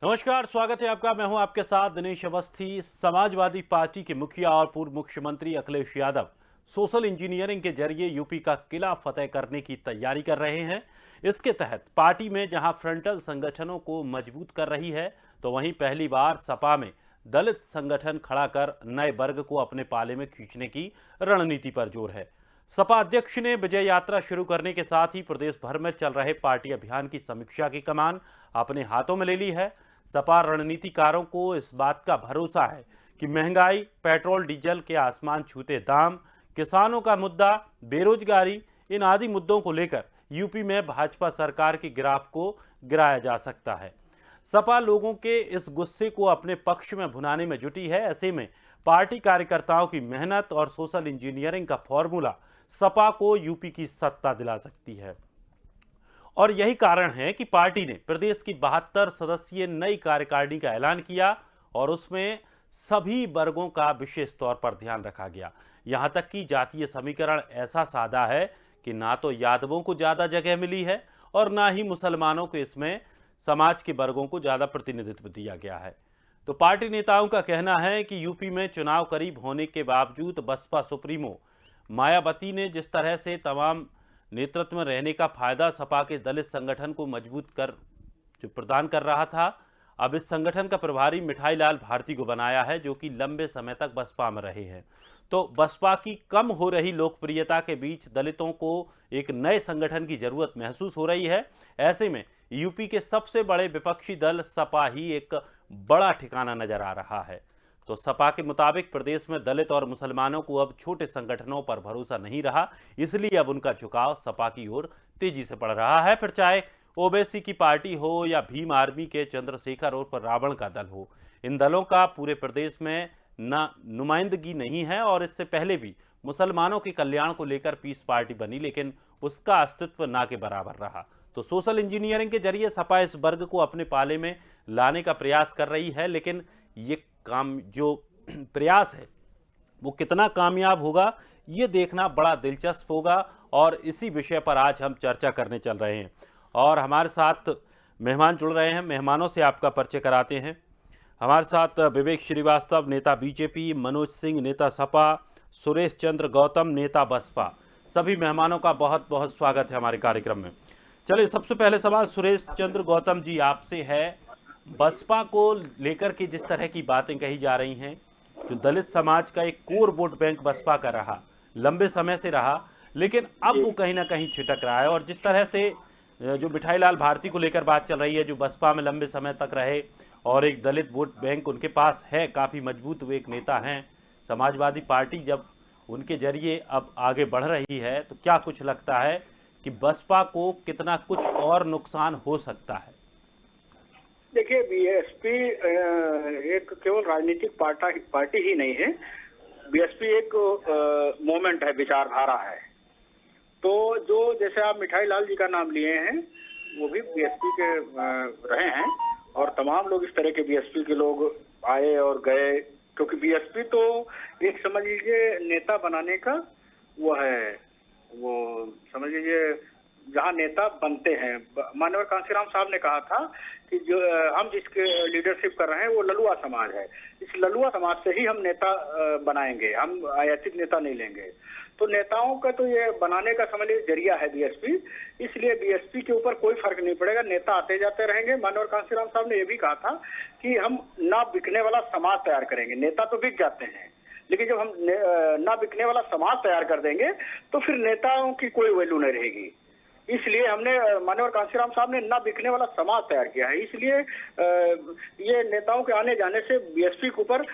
नमस्कार, स्वागत है आपका। मैं हूं आपके साथ दिनेश अवस्थी। समाजवादी पार्टी के मुखिया और पूर्व मुख्यमंत्री अखिलेश यादव सोशल इंजीनियरिंग के जरिए यूपी का किला फतेह करने की तैयारी कर रहे हैं। इसके तहत पार्टी में जहां फ्रंटल संगठनों को मजबूत कर रही है, तो वहीं पहली बार सपा में दलित संगठन खड़ा कर नए वर्ग को अपने पाले में खींचने की रणनीति पर जोर है। सपा अध्यक्ष ने विजय यात्रा शुरू करने के साथ ही प्रदेश भर में चल रहे पार्टी अभियान की समीक्षा की कमान अपने हाथों में ले ली है। सपा रणनीतिकारों को इस बात का भरोसा है कि महंगाई, पेट्रोल डीजल के आसमान छूते दाम, किसानों का मुद्दा, बेरोजगारी, इन आदि मुद्दों को लेकर यूपी में भाजपा सरकार की गिराफ को गिराया जा सकता है। सपा लोगों के इस गुस्से को अपने पक्ष में भुनाने में जुटी है। ऐसे में पार्टी कार्यकर्ताओं की मेहनत और सोशल इंजीनियरिंग का फॉर्मूला सपा को यूपी की सत्ता दिला सकती है। और यही कारण है कि पार्टी ने प्रदेश की 72 सदस्यीय नई कार्यकारिणी का ऐलान किया और उसमें सभी वर्गों का विशेष तौर पर ध्यान रखा गया। यहां तक कि जातीय समीकरण ऐसा सादा है कि ना तो यादवों को ज्यादा जगह मिली है और ना ही मुसलमानों को इसमें समाज के वर्गों को ज्यादा प्रतिनिधित्व दिया गया है। तो पार्टी नेताओं का कहना है कि यूपी में चुनाव करीब होने के बावजूद बसपा सुप्रीमो मायावती ने जिस तरह से तमाम नेतृत्व में रहने का फायदा सपा के दलित संगठन को मजबूत कर जो प्रदान कर रहा था, अब इस संगठन का प्रभारी मिठाई लाल भारती को बनाया है, जो कि लंबे समय तक बसपा में रहे हैं। तो बसपा की कम हो रही लोकप्रियता के बीच दलितों को एक नए संगठन की जरूरत महसूस हो रही है। ऐसे में यूपी के सबसे बड़े विपक्षी दल सपा ही एक बड़ा ठिकाना नजर आ रहा है। तो सपा के मुताबिक प्रदेश में दलित और मुसलमानों को अब छोटे संगठनों पर भरोसा नहीं रहा, इसलिए अब उनका झुकाव सपा की ओर तेजी से बढ़ रहा है। फिर चाहे ओबीसी की पार्टी हो या भीम आर्मी के चंद्रशेखर और पर रावण का दल हो, इन दलों का पूरे प्रदेश में न नुमाइंदगी नहीं है। और इससे पहले भी मुसलमानों के कल्याण को लेकर पीस पार्टी बनी, लेकिन उसका अस्तित्व ना के बराबर रहा। तो सोशल इंजीनियरिंग के जरिए सपा इस वर्ग को अपने पाले में लाने का प्रयास कर रही है, लेकिन ये काम जो प्रयास है वो कितना कामयाब होगा, ये देखना बड़ा दिलचस्प होगा। और इसी विषय पर आज हम चर्चा करने चल रहे हैं और हमारे साथ मेहमान जुड़ रहे हैं। मेहमानों से आपका परिचय कराते हैं। हमारे साथ विवेक श्रीवास्तव, नेता बीजेपी, मनोज सिंह, नेता सपा, सुरेश चंद्र गौतम, नेता बसपा। सभी मेहमानों का बहुत बहुत स्वागत है हमारे कार्यक्रम में। चलिए, सबसे पहले सवाल सुरेश चंद्र गौतम जी आपसे है। बसपा को लेकर के जिस तरह की बातें कही जा रही हैं, जो दलित समाज का एक कोर वोट बैंक बसपा का रहा, लंबे समय से रहा, लेकिन अब वो कहीं ना कहीं छिटक रहा है। और जिस तरह से जो मिठाई लाल भारती को लेकर बात चल रही है, जो बसपा में लंबे समय तक रहे और एक दलित वोट बैंक उनके पास है, काफ़ी मजबूत वो एक नेता हैं। समाजवादी पार्टी जब उनके जरिए अब आगे बढ़ रही है, तो क्या कुछ लगता है कि बसपा को कितना कुछ और नुकसान हो सकता है? देखिए, बीएसपी एक केवल राजनीतिक पार्टी ही नहीं है। बीएसपी एक मोमेंट है, विचारधारा है। तो जो जैसे आप मिठाई लाल जी का नाम लिए हैं, वो भी बीएसपी के रहे हैं और तमाम लोग इस तरह के बीएसपी के लोग आए और गए, क्योंकि बीएसपी तो एक समझ लीजिए नेता बनाने का वो है, वो समझ लीजिए जहाँ नेता बनते हैं। माननीय कांशीराम साहब ने कहा था कि जो हम जिसके लीडरशिप कर रहे हैं वो ललुआ समाज है। इस ललुआ समाज से ही हम नेता बनाएंगे, हम आयातित नेता नहीं लेंगे। तो नेताओं का तो ये बनाने का समझ लीजिए जरिया है बीएसपी। इसलिए बीएसपी के ऊपर कोई फर्क नहीं पड़ेगा, नेता आते जाते रहेंगे। माननीय कांशीराम साहब ने यह भी कहा था कि हम ना बिकने वाला समाज तैयार करेंगे। नेता तो बिक जाते हैं, लेकिन जब हम ना बिकने वाला समाज तैयार कर देंगे तो फिर नेताओं की कोई वैल्यू नहीं रहेगी। इसलिए हमने माननीय कांशीराम साहब ने ना बिकने वाला समाज तैयार किया है। इसलिए ये नेताओं के आने जाने से बीएसपी के ऊपर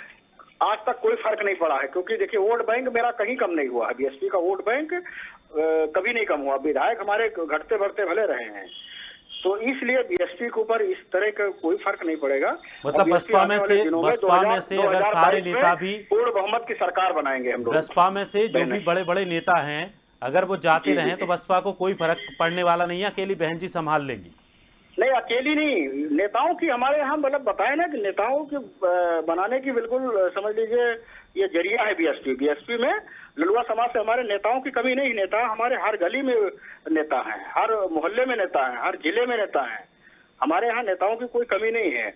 आज तक कोई फर्क नहीं पड़ा है, क्योंकि देखिए वोट बैंक मेरा कहीं कम नहीं हुआ है। बीएसपी का वोट बैंक कभी नहीं कम हुआ। विधायक हमारे घटते बढ़ते भले रहे हैं, तो इसलिए बीएसपी के ऊपर इस तरह का कोई फर्क नहीं पड़ेगा। मतलब बसपा में से अगर सारे नेता भी पूर्ण बहुमत की सरकार बनाएंगे हम लोग, बसपा में से जो भी बड़े बड़े नेता हैं, अगर वो जाते रहें तो बसपा को कोई फर्क पड़ने वाला नहीं है, अकेली बहन जी संभाल लेंगी। नहीं, अकेली नहीं, नेताओं की हमारे यहाँ मतलब बताए ना कि नेताओं की बनाने की बिल्कुल समझ लीजिए ये जरिया है बीएसपी। बीएसपी में ललुआ समाज से हमारे नेताओं की कमी नहीं। नेता हमारे हर गली में नेता हैं, हर मोहल्ले में नेता हैं, हर जिले में नेता हैं। हमारे यहाँ नेताओं की कोई कमी नहीं है।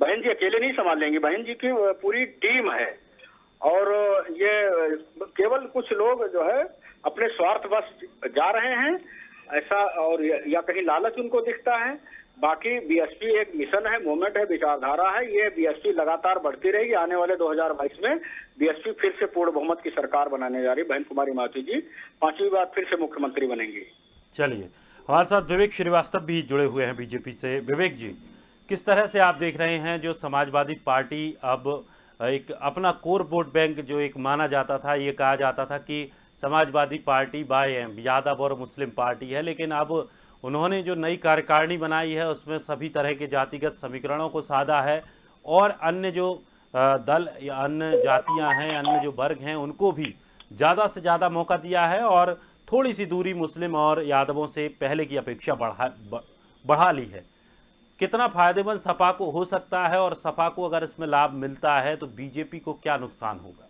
बहन जी अकेले नहीं संभाल लेंगी, बहन जी की पूरी टीम है। और ये केवल कुछ लोग जो है अपने स्वार्थ बस जा रहे हैं ऐसा, और या कहीं लालच उनको दिखता है। बाकी बीएसपी एक मिशन है, मूवमेंट है, विचारधारा है। ये बीएसपी लगातार बढ़ती रहेगी। आने वाले 2022 में बीएसपी फिर से पूर्ण बहुमत की सरकार बनाने जा रही है। बहन कुमारी माथुर जी 5वीं बार फिर से मुख्यमंत्री बनेंगी। चलिए, हमारे साथ विवेक श्रीवास्तव भी जुड़े हुए हैं बीजेपी से। विवेक जी, किस तरह से आप देख रहे हैं जो समाजवादी पार्टी अब एक अपना कोर वोट बैंक जो एक माना जाता था, ये कहा जाता था कि समाजवादी पार्टी बाय यादव और मुस्लिम पार्टी है, लेकिन अब उन्होंने जो नई कार्यकारिणी बनाई है उसमें सभी तरह के जातिगत समीकरणों को साधा है और अन्य जो दल या अन्य जातियां हैं, अन्य जो वर्ग हैं, उनको भी ज़्यादा से ज़्यादा मौका दिया है और थोड़ी सी दूरी मुस्लिम और यादवों से पहले की अपेक्षा बढ़ा ली है। कितना फायदेमंद सपा को हो सकता है और सपा को अगर इसमें लाभ मिलता है तो बीजेपी को क्या नुकसान होगा?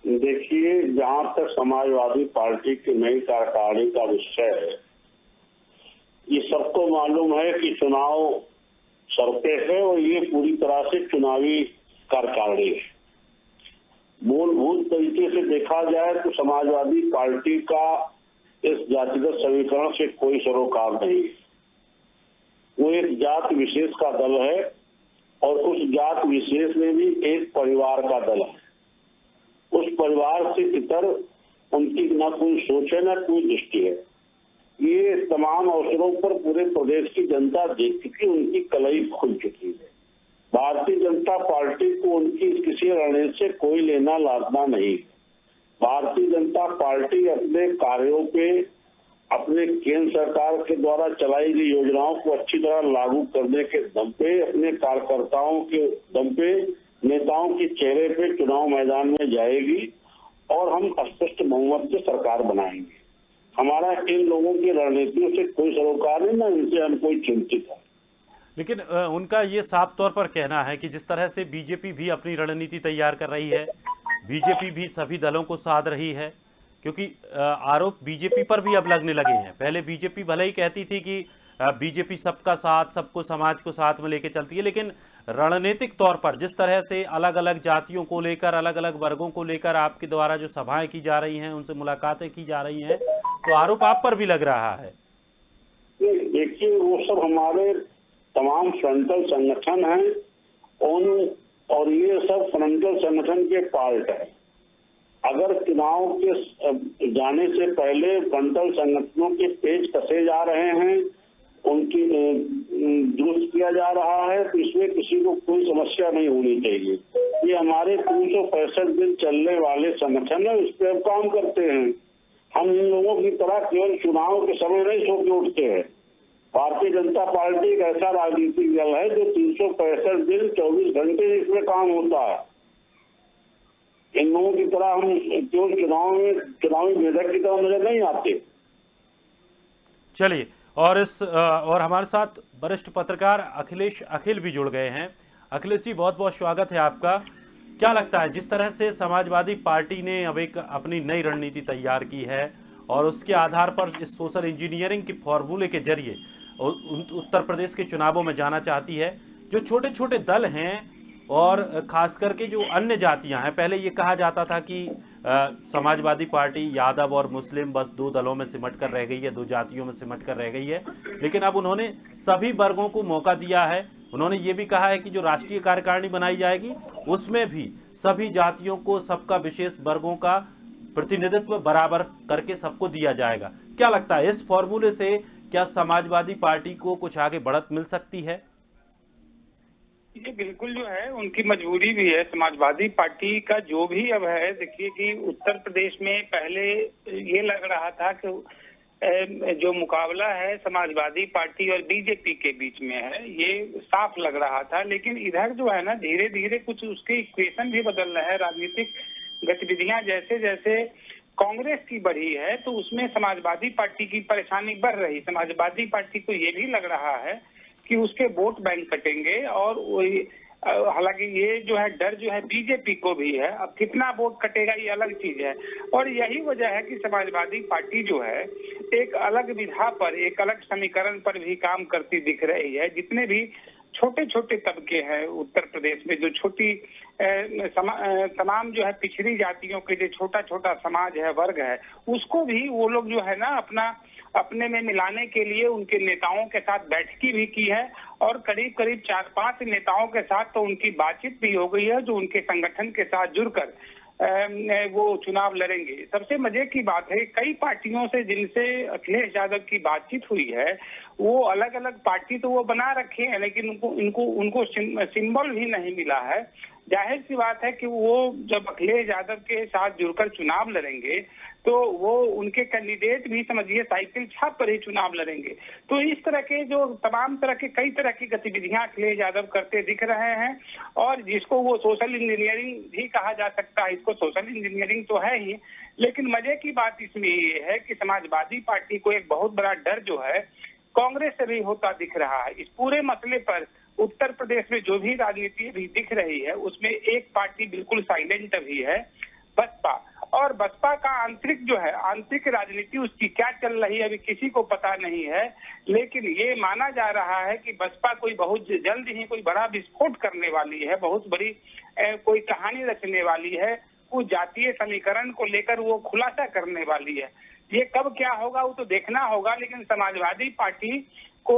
देखिए, जहां तक समाजवादी पार्टी की नई कार्यकारिणी का विषय है, ये सबको मालूम है कि चुनाव सर है और ये पूरी तरह से चुनावी कार्यकारिणी है। मूलभूत तरीके से देखा जाए तो समाजवादी पार्टी का इस जातिगत समीकरण से कोई सरोकार नहीं है। वो एक जात विशेष का दल है और उस जात विशेष में भी एक परिवार का दल है। उस परिवार से इतर उनकी न कोई सोच है, न कोई दृष्टि है। ये तमाम अवसरों पर पूरे प्रदेश की जनता देख चुकी, उनकी कलई खुल चुकी है। भारतीय जनता पार्टी को उनकी किसी रणनीति से कोई लेना लादना नहीं। भारतीय जनता पार्टी अपने कार्यों पे, अपने केंद्र सरकार के द्वारा चलाई गई योजनाओं को अच्छी तरह लागू करने के दम पे, अपने कार्यकर्ताओं के दम पे, नेताओं के चेहरे पे चुनाव मैदान में जाएगी और हम स्पष्ट बहुमत से सरकार बनाएंगे। हमारा इन लोगों की रणनीतियों से कोई सरोकार नहीं, ना इनसे हम कोई चिंतित है। लेकिन उनका ये साफ तौर पर कहना है कि जिस तरह से बीजेपी भी अपनी रणनीति तैयार कर रही है, बीजेपी भी सभी दलों को साध रही है, क्योंकि आरोप बीजेपी पर भी अब लगने लगे हैं। पहले बीजेपी भले ही कहती थी कि बीजेपी सबका साथ, सबको, समाज को साथ में लेके चलती है, लेकिन रणनीतिक तौर पर जिस तरह से अलग अलग जातियों को लेकर, अलग अलग वर्गों को लेकर आपके द्वारा जो सभाएं की जा रही हैं, उनसे मुलाकातें की जा रही हैं, तो आरोप आप पर भी लग रहा है। देखिए, वो सब हमारे तमाम फ्रंटल संगठन हैं और ये सब फ्रंटल संगठन के पार्ट है। अगर चुनाव के जाने से पहले फ्रंटल संगठनों के पेज कसे जा रहे हैं, उनकी दुरुस्त किया जा रहा है, तो इसमें किसी को कोई समस्या नहीं होनी चाहिए। ये हमारे 365 दिन चलने वाले संगठन है, इस पर हम काम करते हैं। हम इन लोगों की तरह केवल चुनाव के समय नहीं सो के उठते हैं। भारतीय जनता पार्टी एक ऐसा राजनीतिक दल है जो 365 दिन 24 घंटे इसमें काम होता है। इन लोगों की तरह हम केवल चुनावी मेढक की तरह नजर नहीं आते। चलिए, और हमारे साथ वरिष्ठ पत्रकार अखिल भी जुड़ गए हैं। अखिलेश जी, बहुत बहुत स्वागत है आपका। क्या लगता है, जिस तरह से समाजवादी पार्टी ने अब एक अपनी नई रणनीति तैयार की है और उसके आधार पर इस सोशल इंजीनियरिंग के फॉर्मूले के जरिए उत्तर प्रदेश के चुनावों में जाना चाहती है, जो छोटे छोटे दल हैं और खास करके जो अन्य जातियां हैं, पहले ये कहा जाता था कि समाजवादी पार्टी यादव और मुस्लिम बस 2 दलों में सिमट कर रह गई है, 2 जातियों में सिमट कर रह गई है, लेकिन अब उन्होंने सभी वर्गों को मौका दिया है। उन्होंने ये भी कहा है कि जो राष्ट्रीय कार्यकारिणी बनाई जाएगी उसमें भी सभी जातियों को, सबका, विशेष वर्गों का प्रतिनिधित्व बराबर करके सबको दिया जाएगा। क्या लगता है, इस फॉर्मूले से क्या समाजवादी पार्टी को कुछ आगे बढ़त मिल सकती है? ये बिल्कुल जो है उनकी मजबूरी भी है। समाजवादी पार्टी का जो भी अब है, देखिए कि उत्तर प्रदेश में पहले ये लग रहा था कि जो मुकाबला है समाजवादी पार्टी और बीजेपी के बीच में है, ये साफ लग रहा था। लेकिन इधर जो है ना, धीरे धीरे कुछ उसके इक्वेशन भी बदल रहे हैं। राजनीतिक गतिविधियां जैसे जैसे कांग्रेस की बढ़ी है तो उसमें समाजवादी पार्टी की परेशानी बढ़ रही। समाजवादी पार्टी को ये भी लग रहा है कि उसके वोट बैंक कटेंगे और हालांकि ये जो है डर जो है बीजेपी को भी है। अब कितना वोट कटेगा ये अलग चीज है, और यही वजह है कि समाजवादी पार्टी जो है एक अलग विधा पर, एक अलग समीकरण पर भी काम करती दिख रही है। जितने भी छोटे छोटे तबके हैं उत्तर प्रदेश में, जो छोटी तमाम जो है पिछड़ी जातियों के जो छोटा छोटा समाज है, वर्ग है, उसको भी वो लोग जो है ना अपने में मिलाने के लिए उनके नेताओं के साथ बैठकी भी की है और करीब करीब 4-5 नेताओं के साथ तो उनकी बातचीत भी हो गई है, जो उनके संगठन के साथ जुड़कर वो चुनाव लड़ेंगे। सबसे मजे की बात है, कई पार्टियों से जिनसे अखिलेश यादव की बातचीत हुई है, वो अलग अलग पार्टी तो वो बना रखे हैं, लेकिन उनको सिंबल भी नहीं मिला है। जाहिर सी बात है कि वो जब अखिलेश यादव के साथ जुड़कर चुनाव लड़ेंगे तो वो उनके कैंडिडेट भी समझिए साइकिल छाप पर ही चुनाव लड़ेंगे। तो इस तरह के जो तमाम तरह के कई तरह की गतिविधियां अखिलेश यादव करते दिख रहे हैं, और जिसको वो सोशल इंजीनियरिंग भी कहा जा सकता है, इसको सोशल इंजीनियरिंग तो है ही, लेकिन मजे की बात इसमें ये है कि समाजवादी पार्टी को एक बहुत बड़ा डर जो है कांग्रेस से भी होता दिख रहा है। इस पूरे मसले पर उत्तर प्रदेश में जो भी राजनीति अभी दिख रही है, उसमें एक पार्टी बिल्कुल साइलेंट अभी है, बसपा। और बसपा का आंतरिक जो है, आंतरिक राजनीति उसकी क्या चल रही है अभी किसी को पता नहीं है, लेकिन ये माना जा रहा है कि बसपा कोई बहुत जल्द ही कोई बड़ा विस्फोट करने वाली है, बहुत बड़ी कोई कहानी रचने वाली है, कुछ जातीय समीकरण को लेकर वो खुलासा करने वाली है। ये कब क्या होगा वो तो देखना होगा, लेकिन समाजवादी पार्टी को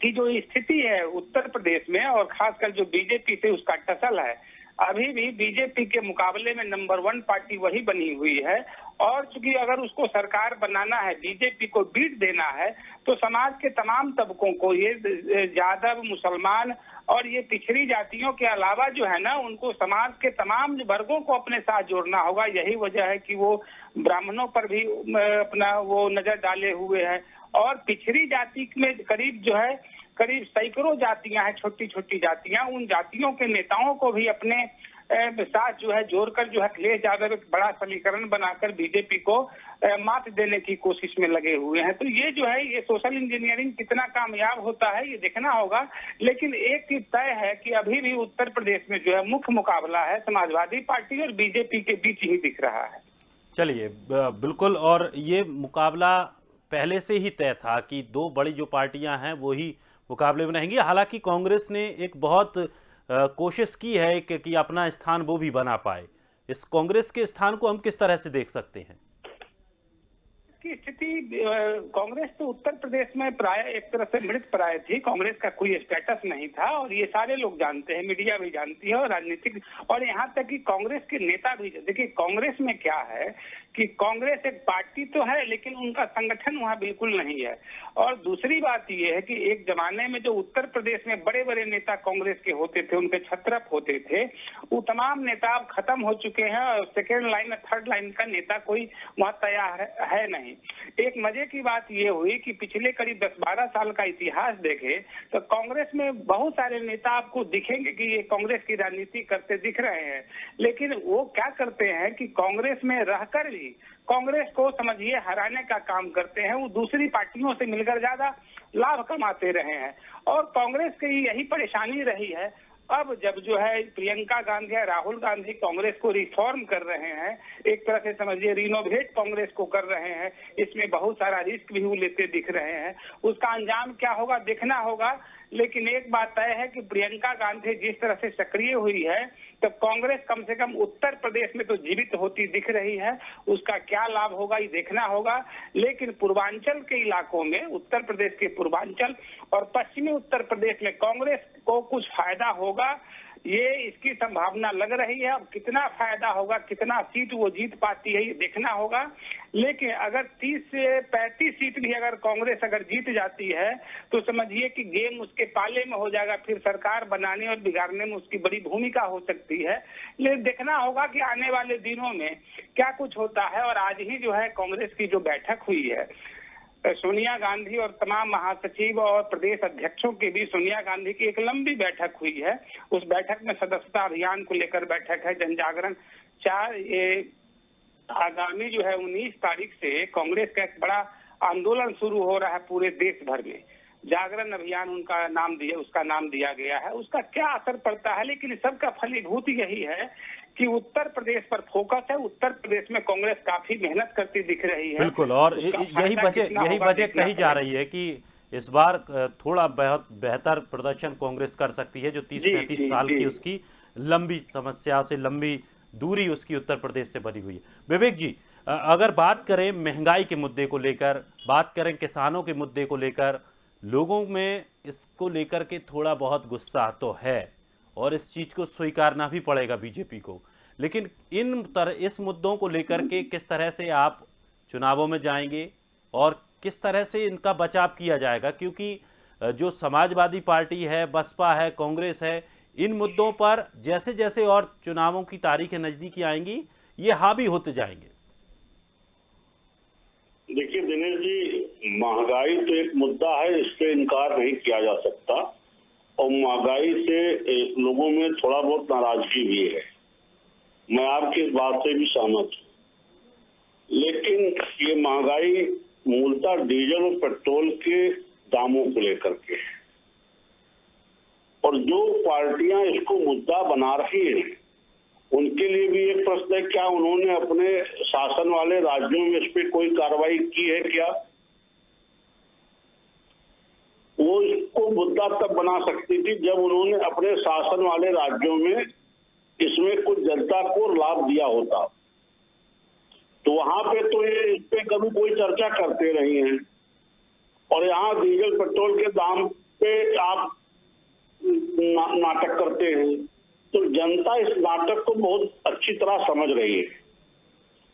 की जो स्थिति है उत्तर प्रदेश में और खासकर जो बीजेपी से उसका टसल है, अभी भी बीजेपी के मुकाबले में नंबर 1 पार्टी वही बनी हुई है। और चूंकि अगर उसको सरकार बनाना है, बीजेपी को बीट देना है, तो समाज के तमाम तबकों को, ये यादव, मुसलमान और ये पिछड़ी जातियों के अलावा जो है ना, उनको समाज के तमाम वर्गों को अपने साथ जोड़ना होगा। यही वजह है कि वो ब्राह्मणों पर भी अपना वो नजर डाले हुए है, और पिछड़ी जाति में करीब सैकड़ों जातियां हैं, छोटी छोटी जातियां, उन जातियों के नेताओं को भी अपने साथ जो है जोड़कर जो है अखिलेश यादव एक बड़ा समीकरण बनाकर बीजेपी को मात देने की कोशिश में लगे हुए हैं। तो ये जो है, ये सोशल इंजीनियरिंग कितना कामयाब होता है ये देखना होगा, लेकिन एक चीज तय है कि अभी भी उत्तर प्रदेश में जो है मुख्य मुकाबला है समाजवादी पार्टी और बीजेपी के बीच ही दिख रहा है। चलिए, बिल्कुल, और ये मुकाबला पहले से ही तय था कि दो बड़ी जो पार्टियां हैं वो ही मुकाबले में रहेंगी। हालांकि कांग्रेस ने एक बहुत कोशिश की है कि अपना स्थान वो भी बना पाए। इस कांग्रेस के स्थान को हम किस तरह से देख सकते हैं? की स्थिति, कांग्रेस तो उत्तर प्रदेश में प्राय एक तरह से मृत प्राय थी, कांग्रेस का कोई स्टेटस नहीं था, और ये सारे लोग जानते हैं, मीडिया भी जानती है और राजनीतिक, और यहाँ तक कि कांग्रेस के नेता भी। देखिए कांग्रेस में क्या है कि कांग्रेस एक पार्टी तो है, लेकिन उनका संगठन वहाँ बिल्कुल नहीं है। और दूसरी बात ये है कि एक जमाने में जो उत्तर प्रदेश में बड़े बड़े नेता कांग्रेस के होते थे, उनके छत्रप होते थे, वो तमाम नेता अब खत्म हो चुके हैं, और सेकेंड लाइन और थर्ड लाइन का नेता कोई वहाँ तैयार है नहीं। एक मजे की बात ये हुई कि पिछले करीब 10-12 साल का इतिहास देखे तो कांग्रेस में बहुत सारे नेता आपको दिखेंगे कि ये कांग्रेस की राजनीति करते दिख रहे हैं, लेकिन वो क्या करते हैं कि कांग्रेस में रहकर भी कांग्रेस को समझिए हराने का काम करते हैं। वो दूसरी पार्टियों से मिलकर ज्यादा लाभ कमाते रहे हैं, और कांग्रेस की यही परेशानी रही है। अब जब जो है प्रियंका गांधी या राहुल गांधी कांग्रेस को रिफॉर्म कर रहे हैं, एक तरह से समझिए रिनोवेट कांग्रेस को कर रहे हैं, इसमें बहुत सारा रिस्क भी वो लेते दिख रहे हैं। उसका अंजाम क्या होगा देखना होगा, लेकिन एक बात तय है कि प्रियंका गांधी जिस तरह से सक्रिय हुई है, तो कांग्रेस कम से कम उत्तर प्रदेश में तो जीवित होती दिख रही है। उसका क्या लाभ होगा ये देखना होगा, लेकिन पूर्वांचल के इलाकों में, उत्तर प्रदेश के पूर्वांचल और पश्चिमी उत्तर प्रदेश में कांग्रेस को कुछ फायदा होगा, ये इसकी संभावना लग रही है। अब कितना फायदा होगा, कितना सीट वो जीत पाती है ये देखना होगा, लेकिन अगर 30 से 35 सीट भी अगर कांग्रेस अगर जीत जाती है तो समझिए कि गेम उसके पाले में हो जाएगा, फिर सरकार बनाने और बिगाड़ने में उसकी बड़ी भूमिका हो सकती है। लेकिन देखना होगा कि आने वाले दिनों में क्या कुछ होता है। और आज ही जो है कांग्रेस की जो बैठक हुई है, सोनिया गांधी और तमाम महासचिव और प्रदेश अध्यक्षों के बीच सोनिया गांधी की एक लंबी बैठक हुई है। उस बैठक में सदस्यता अभियान को लेकर बैठक है, जनजागरण 4 आगामी जो है 19 तारीख से कांग्रेस का एक बड़ा आंदोलन शुरू हो रहा है पूरे देश भर में। जागरण अभियान उसका नाम दिया गया है। उसका क्या असर पड़ता है, लेकिन सबका फलीभूत यही है कि उत्तर प्रदेश पर फोकस है। उत्तर प्रदेश में कांग्रेस काफी मेहनत करती दिख रही है। बिल्कुल, और यही वजह कही जा रही है कि इस बार थोड़ा बहुत बेहतर प्रदर्शन कांग्रेस कर सकती है, जो 30-35 साल की उसकी लंबी समस्या से लंबी दूरी उसकी उत्तर प्रदेश से बनी हुई है। विवेक जी, अगर बात करें महंगाई के मुद्दे को लेकर, बात करें किसानों के मुद्दे को लेकर, लोगों में इसको लेकर के थोड़ा बहुत गुस्सा तो है और इस चीज को स्वीकारना भी पड़ेगा बीजेपी को। लेकिन इस मुद्दों को लेकर के किस तरह से आप चुनावों में जाएंगे और किस तरह से इनका बचाव किया जाएगा, क्योंकि जो समाजवादी पार्टी है, बसपा है, कांग्रेस है, इन मुद्दों पर जैसे जैसे और चुनावों की तारीखें नजदीकी आएंगी ये हावी होते जाएंगे। देखिए दिनेश जी, महंगाई तो एक मुद्दा है, इससे इनकार नहीं किया जा सकता और महंगाई से लोगों में थोड़ा बहुत नाराजगी भी है। मैं आपकी इस बात से भी सहमत हूँ, लेकिन ये महंगाई मूलतः डीजल और पेट्रोल के दामों को लेकर के है और जो पार्टियां इसको मुद्दा बना रही हैं उनके लिए भी एक प्रश्न है, क्या उन्होंने अपने शासन वाले राज्यों में इस पर कोई कार्रवाई की है क्या? वो इसको मुद्दा तब बना सकती थी जब उन्होंने अपने शासन वाले राज्यों में इसमें कुछ जनता को लाभ दिया होता, तो वहां पे तो ये इस पे कभी कोई चर्चा करते नहीं है और यहाँ डीजल पेट्रोल के दाम पे आप नाटक करते हैं। तो जनता इस नाटक को बहुत अच्छी तरह समझ रही है,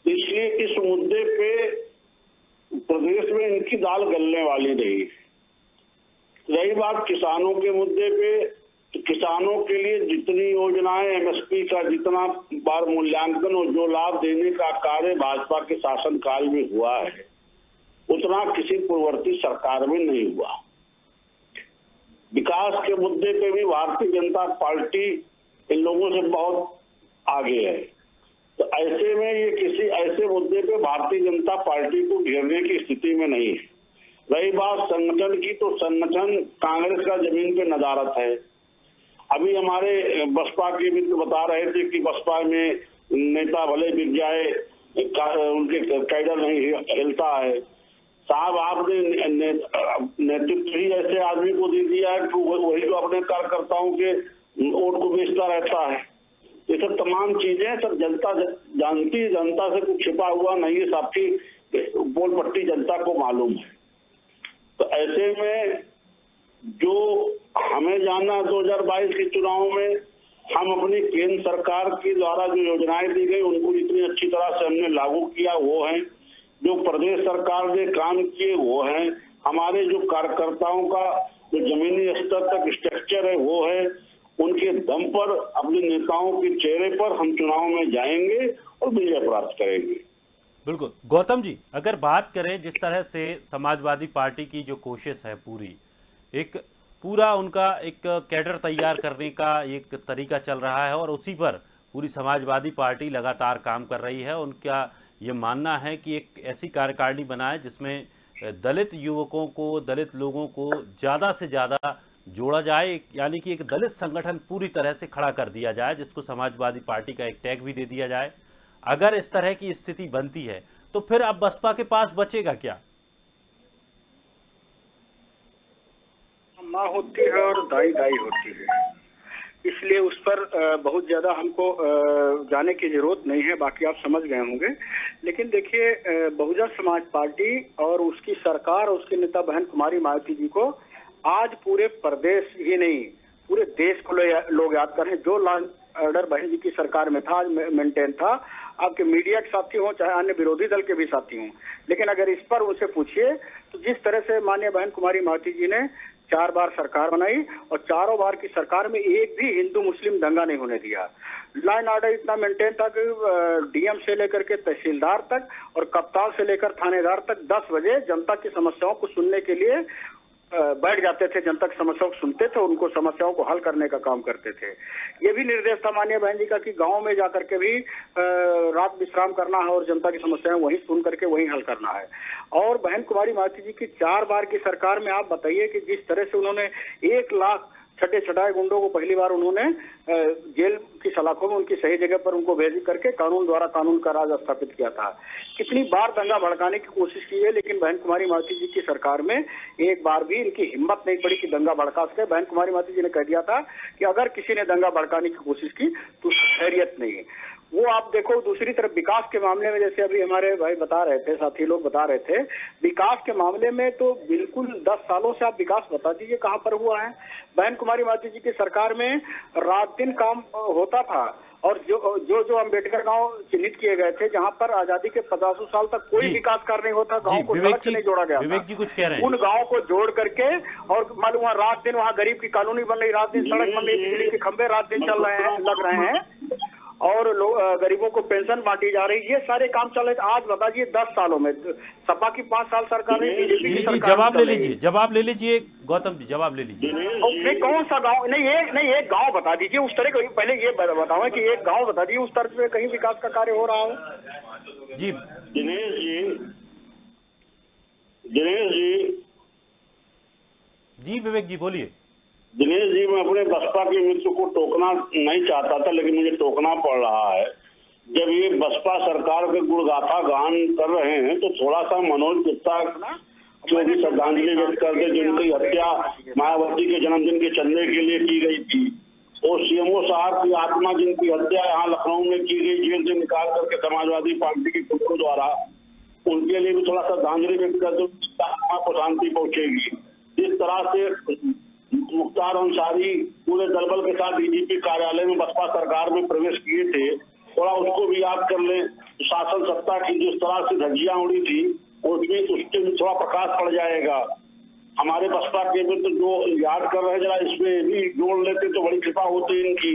इसलिए इस मुद्दे पे प्रदेश में इनकी दाल गलने वाली नहीं। रही बात किसानों के मुद्दे पे, तो किसानों के लिए जितनी योजनाएं, एमएसपी का जितना बार मूल्यांकन और जो लाभ देने का कार्य भाजपा के शासनकाल में हुआ है उतना किसी पूर्ववर्ती सरकार में नहीं हुआ। विकास के मुद्दे पे भी भारतीय जनता पार्टी इन लोगों से बहुत आगे है, तो ऐसे में ये किसी ऐसे मुद्दे पे भारतीय जनता पार्टी को घेरने की स्थिति में नहीं है। रही बात संगठन की, तो संगठन कांग्रेस का जमीन पे नदारत है। अभी हमारे बसपा के मित्र बता रहे थे कि बसपा में नेता भले बिक जाए, उनके कैडर नहीं हिलता है। साहब, आपने नेतृत्व ही ऐसे आदमी को दे दिया है कि वही जो अपने कार्यकर्ताओं के वोट को बेचता रहता है। ये सब तमाम चीजें सब जनता जानती है, जनता से कुछ छिपा हुआ नहीं है, सबकी पोल पट्टी जनता को मालूम है। तो ऐसे में जो हमें जाना 2022 के चुनाव में हम अपनी केंद्र सरकार के द्वारा जो योजनाएं दी गई उनको जितनी अच्छी तरह से हमने लागू किया वो है, जो प्रदेश सरकार ने काम किए वो है, हमारे जो कार्यकर्ताओं का जो जमीनी स्तर तक स्ट्रक्चर है वो है, उनके दम पर अपने नेताओं के चेहरे पर हम चुनाव में जाएंगे और विजय प्राप्त करेंगे। बिल्कुल। गौतम जी, अगर बात करें जिस तरह से समाजवादी पार्टी की जो कोशिश है पूरी, एक पूरा उनका एक कैडर तैयार करने का एक तरीका चल रहा है और उसी पर पूरी समाजवादी पार्टी लगातार काम कर रही है। उनका ये मानना है कि एक ऐसी कार्यकारिणी बनाए जिसमें दलित युवकों को, दलित लोगों को ज़्यादा से ज़्यादा जोड़ा जाए, यानी कि एक दलित संगठन पूरी तरह से खड़ा कर दिया जाए, जिसको समाजवादी पार्टी का एक टैग भी दे दिया जाए। अगर इस तरह की स्थिति बनती है तो फिर अब बसपा के पास बचेगा क्या? माँ होती है और दाई दाई होती है, इसलिए उस पर बहुत ज्यादा हमको जाने की जरूरत नहीं है, बाकी आप समझ गए होंगे। लेकिन देखिए, बहुजन समाज पार्टी और उसकी सरकार और उसके नेता बहन कुमारी मायावती जी को आज पूरे प्रदेश ही नहीं पूरे देश को लोग याद कर रहे हैं। जो लॉ एंड ऑर्डर बहन जी की सरकार में था, आज मेंटेन था, आपके मीडिया के साथी हों चाहे अन्य विरोधी दल के भी साथी हों, लेकिन अगर इस पर उनसे पूछिए तो जिस तरह से माननीय बहन कुमारी मायावती जी ने 4 बार सरकार बनाई और चारों बार की सरकार में एक भी हिंदू मुस्लिम दंगा नहीं होने दिया। लॉ एंड ऑर्डर इतना मेंटेन था कि डीएम से लेकर के तहसीलदार तक और कप्तान से लेकर थानेदार तक 10 बजे जनता की समस्याओं को सुनने के लिए बैठ जाते थे, जनता की समस्याओं को सुनते थे, उनको समस्याओं को हल करने का काम करते थे। ये भी निर्देश था माननीय बहन जी का कि गांव में जाकर के भी रात विश्राम करना है और जनता की समस्याएं वहीं सुन करके वहीं हल करना है। और बहन कुमारी मायावती जी की 4 बार की सरकार में आप बताइए कि जिस तरह से उन्होंने 1 लाख छठे छठाए गुंडों को पहली बार उन्होंने जेल की सलाखों में उनकी सही जगह पर उनको भेज करके कानून द्वारा कानून का राज स्थापित किया था। कितनी बार दंगा भड़काने की कोशिश की है, लेकिन बहन कुमारी माथी जी की सरकार में एक बार भी इनकी हिम्मत नहीं पड़ी कि दंगा भड़का सके। बहन कुमारी माथी जी ने कह दिया था कि अगर किसी ने दंगा भड़काने की कोशिश की तो खैरियत नहीं है। वो आप देखो, दूसरी तरफ विकास के मामले में, जैसे अभी हमारे भाई बता रहे थे, साथी लोग बता रहे थे, विकास के मामले में तो बिल्कुल 10 सालों से आप विकास बता दीजिए कहां पर हुआ है। बहन कुमारी माथी जी की सरकार में रात दिन काम होता था, और जो अम्बेडकर गांव चिन्हित किए गए थे जहां पर आजादी के 50 साल तक कोई विकास कार्य नहीं होता, गांव को सड़क से नहीं जोड़ा गया, विवेक जी कुछ कह रहे हैं, उन गांव को जोड़ करके, और मालूम वहाँ रात दिन वहाँ गरीब की कॉलोनी बन रही, रात दिन सड़क बन रही, बिजली के खंभे रात दिन चल रहे हैं, लग रहे हैं, और गरीबों को पेंशन बांटी जा रही, ये सारे काम चल रहे। आज बताइए 10 सालों में सपा की 5 साल सरकार है, बीजेपी की सरकार। जवाब ले लीजिए गौतम जी, जवाब ले लीजिए। नहीं, कौन सा गांव? नहीं एक गांव बता दीजिए उस तरह का, पहले ये बताओ कि एक गांव बता दीजिए उस तरह से कहीं विकास का कार्य हो रहा हो। जी दिनेश जी विवेक जी बोलिए। दिनेश जी, मैं अपने बसपा के मित्र को टोकना नहीं चाहता था, लेकिन मुझे टोकना पड़ रहा है। जब ये बसपा सरकार के गुणगाथा गान कर रहे हैं तो थोड़ा सा मनोज गुप्ता जो भी श्रद्धांजलि व्यक्त करते, जिनकी हत्या मायावती के जन्मदिन के चंदे के लिए की गई थी, और सीएमओ साहब की आत्मा जिनकी हत्या यहाँ लखनऊ में की गई जेल से निकाल करके समाजवादी पार्टी के कुत्तों द्वारा, उनके लिए भी थोड़ा श्रद्धांजलि व्यक्त करते आत्मा को शांति पहुंचेगी। जिस तरह से मुख्तार अंसारी पूरे दलबल के साथ डीजीपी कार्यालय में बसपा सरकार में प्रवेश किए थे, थोड़ा उसको भी याद कर लें। शासन सत्ता की जिस तरह से धज्जियां उड़ी थी, उसमें उसके भी थोड़ा प्रकाश पड़ जाएगा। हमारे बसपा के मित्र जो याद कर रहे हैं, जरा इसमें भी जोड़ लेते तो बड़ी कृपा होती इनकी।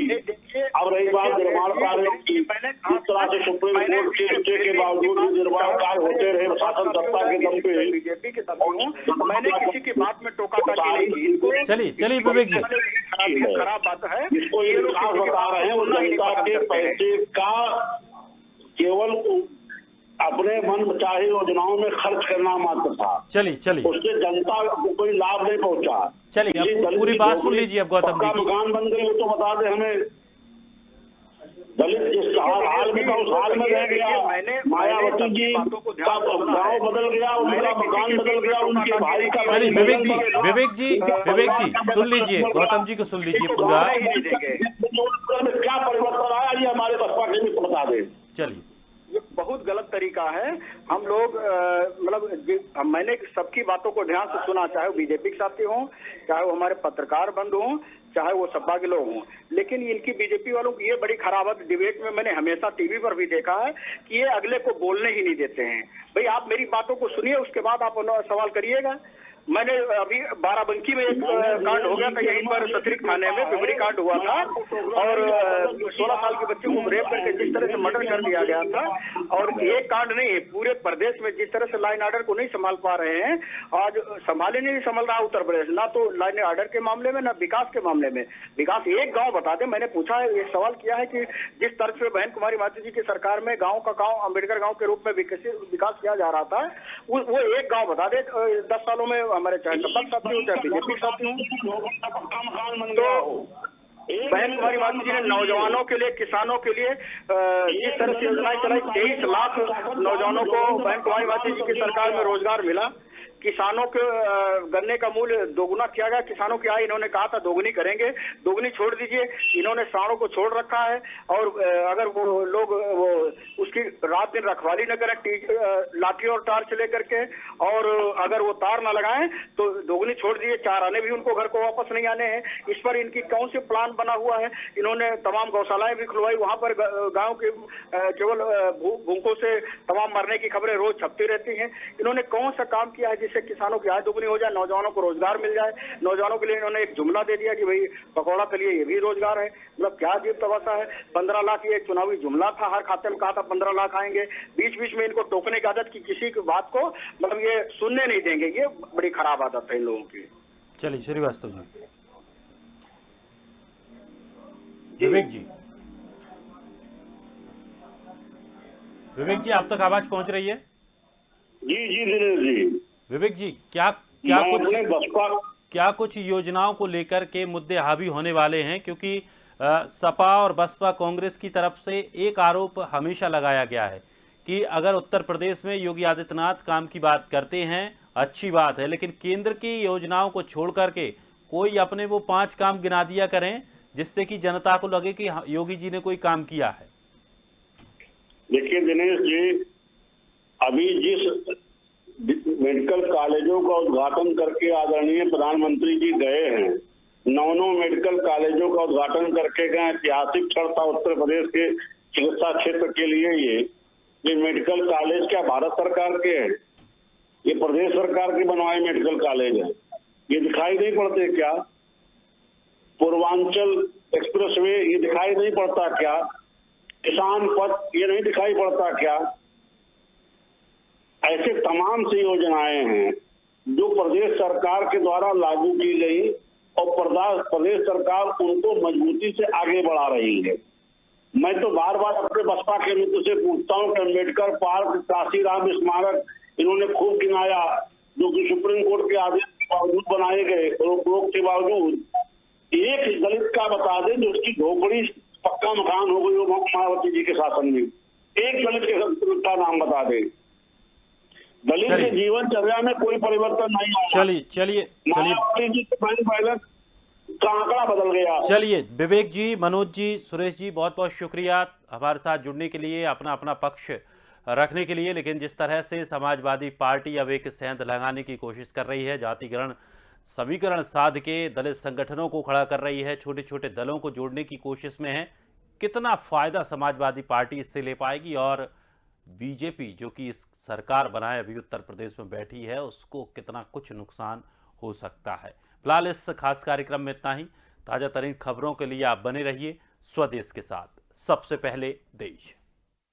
अब रही बात निर्माण कार्य की, इस तरह से सुप्रीम कोर्ट के स्टे के बावजूद भी निर्माण कार्य होते रहे शासन सत्ता के दम पे। बीजेपी के मैंने किसी की बात में टोका नहीं की। चलिए विवेक जी, खराब बात है, इसको ये लोग बता रहे हैं, जनता के पैसे का केवल अपने मन चाहे योजनाओं में खर्च करना मात्र था। चलिए उससे जनता को कोई लाभ नहीं पहुंचा। चलिए पूरी बात सुन लीजिए अब गौतम जी की। दुकान बन गई वो तो बता दे हमें। दलित जिस हाल में था उस हाल में रह गया, मायावती जी का गाँव बदल गया, उनका मकान बदल गया, उनके भाई का। चलिए विवेक जी सुन लीजिए, गौतम जी को सुन लीजिए पूरा। क्या परिवर्तन आया ये हमारे बसपा के मित्र बता दें। चलिए, ये बहुत गलत तरीका है। हम लोग मतलब मैंने सबकी बातों को ध्यान से सुना, चाहे वो बीजेपी के साथी हों, चाहे वो हमारे पत्रकार बंधु हों, चाहे वो सपा के लोग हों, लेकिन इनकी बीजेपी वालों की ये बड़ी खराब है। डिबेट में मैंने हमेशा टीवी पर भी देखा है कि ये अगले को बोलने ही नहीं देते हैं। भाई आप मेरी बातों को सुनिए, उसके बाद आप सवाल करिएगा। मैंने अभी बाराबंकी में एक कांड हो गया था, यहीं पर सतरिक थाने में पिपरी कांड हुआ था, और 16 साल के बच्चे को रेप करके जिस तरह से मर्डर कर दिया गया था। और एक कांड नहीं, पूरे प्रदेश में जिस तरह से लाइन ऑर्डर को नहीं संभाल पा रहे हैं, आज संभाले नहीं संभाल रहा उत्तर प्रदेश, ना तो लाइन ऑर्डर के मामले में, ना विकास के मामले में। विकास एक गाँव बता दे, मैंने पूछा है, ये सवाल किया है कि जिस तरह से बहन कुमारी माथी जी की सरकार में गाँव का गाँव अम्बेडकर गाँव के रूप में विकास किया जा रहा था, वो एक गाँव बता दे 10 सालों में। हमारे चाहे सपा साथी हो, चाहे बीजेपी साथी हो, तो बहन कुमारी माथी जी ने नौजवानों के लिए, किसानों के लिए जिस तरह से योजनाएं चलाई, 23 लाख नौजवानों को बहन कुमारी माथी जी की सरकार में रोजगार मिला। किसानों के गन्ने का मूल्य दोगुना किया गया। किसानों की आय इन्होंने कहा था दोगुनी करेंगे, दोगुनी छोड़ दीजिए, इन्होंने साड़ों को छोड़ रखा है। और अगर वो लोग वो उसकी रात दिन रखवाली न करें लाठी और टार्च लेकर के, और अगर वो तार न लगाएं तो दोगुनी छोड़ दिए, 4 आने भी उनको घर को वापस नहीं आने हैं। इस पर इनकी कौन सी प्लान बना हुआ है? इन्होंने तमाम गौशालाएं भी खुलवाई, वहां पर गाँव के केवल भूखों से तमाम मरने की खबरें रोज छपती रहती हैं। इन्होंने कौन सा काम किया है जिससे किसानों की आय दोगुनी हो जाए, नौजवानों को रोजगार मिल जाए? नौजवानों के लिए इन्होंने एक जुमला दे दिया कि भाई पकौड़ा के लिए ये भी रोजगार है। मतलब क्या अजीब तमाशा है। 15 लाख ये चुनावी जुमला था, हर खाते में कहा था 15 लाख आएंगे। बीच बीच में इनको टोकने की आदत की, किसी की बात को मतलब ये सुनने नहीं देंगे, ये बड़ी खराब आदत है इन लोगों की। चलिए श्रीवास्तव जी, विवेक जी आप तक आवाज पहुंच रही है? जी दिनेश जी। विवेक जी क्या कुछ क्या कुछ योजनाओं को लेकर के मुद्दे हावी होने वाले हैं? क्योंकि सपा और बसपा कांग्रेस की तरफ से एक आरोप हमेशा लगाया गया है कि अगर उत्तर प्रदेश में योगी आदित्यनाथ काम की बात करते हैं अच्छी बात है, लेकिन केंद्र की योजनाओं को छोड़ करके कोई अपने वो 5 काम गिना दिया करें जिससे कि जनता को लगे कि योगी जी ने कोई काम किया है। देखिए दिनेश जी, अभी जिस मेडिकल कॉलेजों का उद्घाटन करके आदरणीय प्रधानमंत्री जी गए हैं, 9 मेडिकल कॉलेजों का उद्घाटन करके गए। ऐतिहासिक क्षण था उत्तर प्रदेश के चिकित्सा क्षेत्र के लिए। ये मेडिकल कॉलेज क्या भारत सरकार के हैं? ये प्रदेश सरकार के बनवाए मेडिकल कॉलेज हैं। ये दिखाई नहीं पड़ते क्या? पूर्वांचल एक्सप्रेसवे ये दिखाई नहीं पड़ता क्या? किसान पथ ये नहीं दिखाई पड़ता क्या? ऐसे तमाम सी योजनाएं हैं जो प्रदेश सरकार के द्वारा लागू की गई और प्रदेश सरकार उनको मजबूती से आगे बढ़ा रही है। मैं तो बार बार अपने बसपा के मित्र से पूछता हूं कि अम्बेडकर पार्क, काशीराम स्मारक इन्होंने खूब गिनाया, जो कि सुप्रीम कोर्ट के आदेश के बावजूद बनाए गए, रोक के बावजूद। एक दलित का बता दें जो उसकी झोपड़ी पक्का मकान हो गई हो मायावती जी के शासन में, एक दलित का नाम बता दें। दलित के जीवनचर्या में कोई परिवर्तन नहीं आया। चलिए मायावती जी के बैंक बैलेंस का आंकड़ा बदल गया। चलिए विवेक जी, मनोज जी, सुरेश जी, बहुत बहुत शुक्रिया हमारे साथ जुड़ने के लिए, अपना पक्ष रखने के लिए। लेकिन जिस तरह से समाजवादी पार्टी अब एक सेंध लगाने की कोशिश कर रही है, जातिकरण समीकरण साध के दलित संगठनों को खड़ा कर रही है, छोटे छोटे दलों को जोड़ने की कोशिश में है, कितना फायदा समाजवादी पार्टी इससे ले पाएगी और बीजेपी जो कि इस सरकार बनाए अभी उत्तर प्रदेश में बैठी है उसको कितना कुछ नुकसान हो सकता है। फिलहाल इस खास कार्यक्रम में इतना ही। ताजा तरीन खबरों के लिए आप बने रहिए स्वदेश के साथ, सबसे पहले देश।